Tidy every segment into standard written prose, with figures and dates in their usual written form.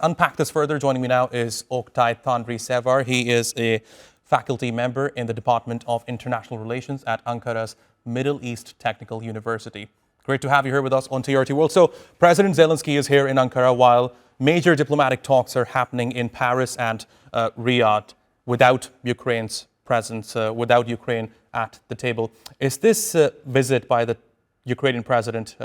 unpack this further, joining me now is Oktay Tanrisever. He is a faculty member in the Department of International Relations at Ankara's Middle East Technical University. Great to have you here with us on TRT World. So President Zelenskyy is here in Ankara while major diplomatic talks are happening in Paris and Riyadh without Ukraine's presence, without Ukraine at the table. Is this visit by the Ukrainian president,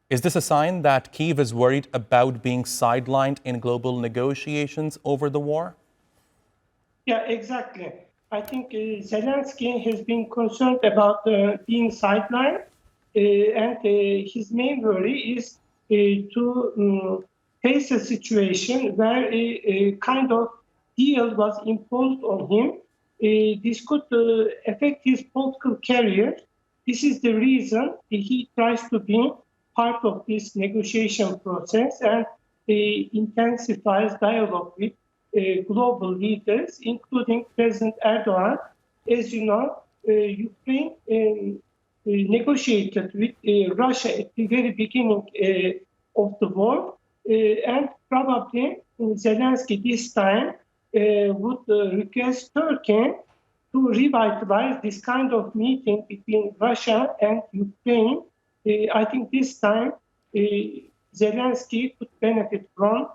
is this a sign that Kyiv is worried about being sidelined in global negotiations over the war? Yeah, exactly. I think Zelenskyy has been concerned about being sidelined, and his main worry is to face a situation where a kind of deal was imposed on him. This could affect his political career. This is the reason he tries to be part of this negotiation process and intensifies dialogue with global leaders, including President Erdoğan. As you know, Ukraine negotiated with Russia at the very beginning of the war, and probably Zelenskyy this time would request Turkey to revitalize this kind of meeting between Russia and Ukraine. I think this time Zelenskyy could benefit from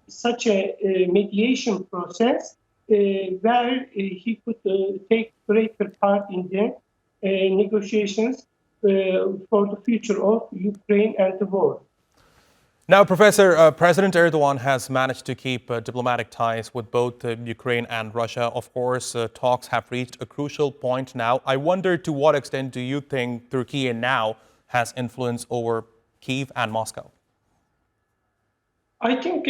such a mediation process where he could take greater part in the negotiations for the future of Ukraine and the war. Now, Professor, President Erdoğan has managed to keep diplomatic ties with both Ukraine and Russia. Of course, talks have reached a crucial point now. I wonder, to what extent do you think Turkey now has influence over Kyiv and Moscow? I think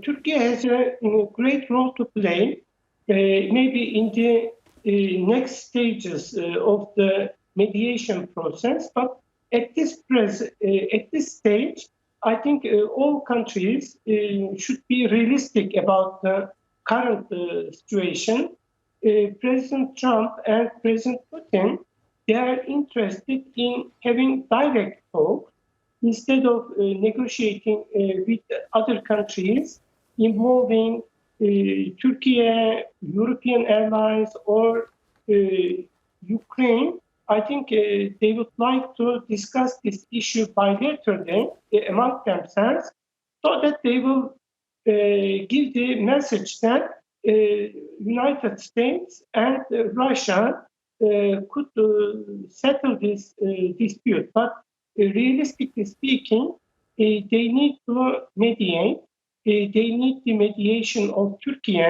Turkey has a great role to play, maybe in the next stages of the mediation process. But at this stage, I think all countries should be realistic about the current situation. President Trump and President Putin, they are interested in having direct talks instead of negotiating with other countries involving Turkey, European allies, or Ukraine. I think they would like to discuss this issue bilaterally among themselves, so that they will give the message that United States and Russia could settle this dispute. But realistically speaking, they need to mediate. They need the mediation of Turkey.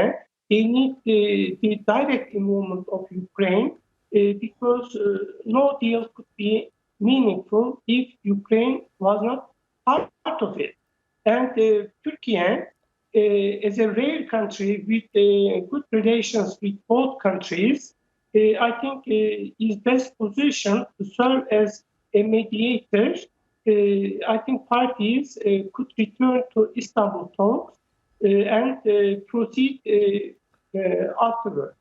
They need the direct involvement of Ukraine. Because no deal could be meaningful if Ukraine was not part of it. And Turkey, as a rare country with good relations with both countries, I think is best positioned to serve as a mediator. I think parties could return to Istanbul talks and proceed afterward.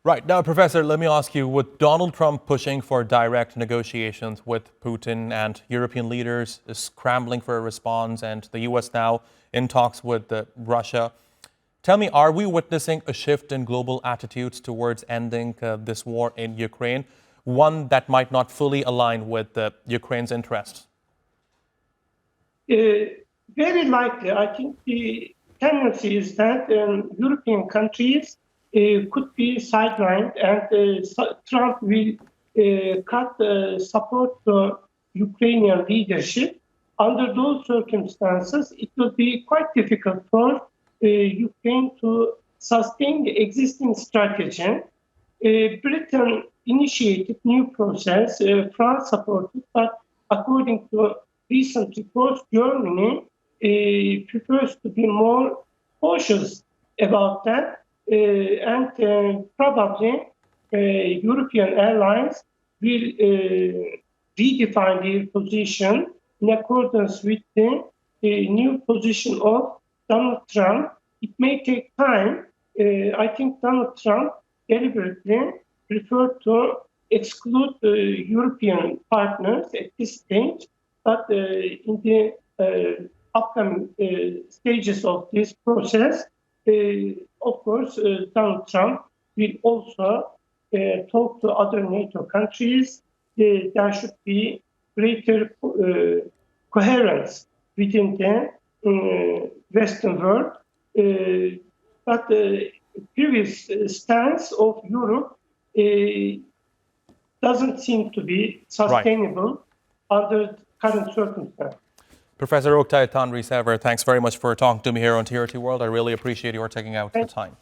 Right. Now, Professor, let me ask you, with Donald Trump pushing for direct negotiations with Putin and European leaders scrambling for a response, and the U.S. now in talks with Russia, tell me, are we witnessing a shift in global attitudes towards ending this war in Ukraine, one that might not fully align with Ukraine's interests? Very likely. I think the tendency is that European countries could be sidelined, and Trump will cut support to Ukrainian leadership. Under those circumstances, it will be quite difficult for Ukraine to sustain the existing strategy. Britain initiated new process, France supported, but according to recent reports, Germany prefers to be more cautious about that. And probably European allies will redefine their position in accordance with the new position of Donald Trump. It may take time. I think Donald Trump deliberately preferred to exclude European partners at this stage, but in the upcoming stages of this process, of course, Donald Trump will also talk to other NATO countries. There should be greater coherence within the Western world. But the previous stance of Europe doesn't seem to be sustainable under current circumstances. Professor Oktay Tanrisever, thanks very much for talking to me here on TRT World. I really appreciate your taking out the time.